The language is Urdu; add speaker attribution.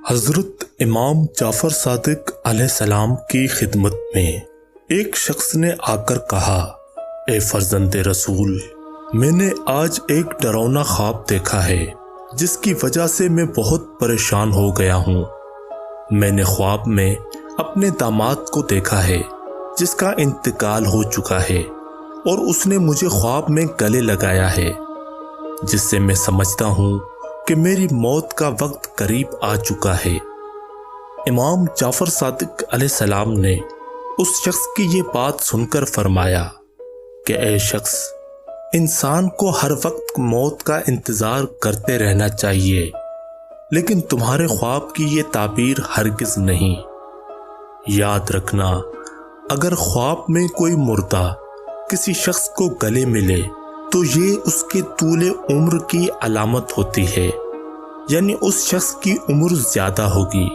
Speaker 1: حضرت امام جعفر صادق علیہ السلام کی خدمت میں ایک شخص نے آ کر کہا، اے فرزند رسول، میں نے آج ایک ڈراؤنا خواب دیکھا ہے جس کی وجہ سے میں بہت پریشان ہو گیا ہوں۔ میں نے خواب میں اپنے داماد کو دیکھا ہے جس کا انتقال ہو چکا ہے، اور اس نے مجھے خواب میں گلے لگایا ہے، جس سے میں سمجھتا ہوں کہ میری موت کا وقت قریب آ چکا ہے۔ امام جعفر صادق علیہ السلام نے اس شخص کی یہ بات سن کر فرمایا کہ اے شخص، انسان کو ہر وقت موت کا انتظار کرتے رہنا چاہیے، لیکن تمہارے خواب کی یہ تعبیر ہرگز نہیں۔ یاد رکھنا، اگر خواب میں کوئی مردہ کسی شخص کو گلے ملے تو یہ اس کے طول عمر کی علامت ہوتی ہے، یعنی اس شخص کی عمر زیادہ ہوگی۔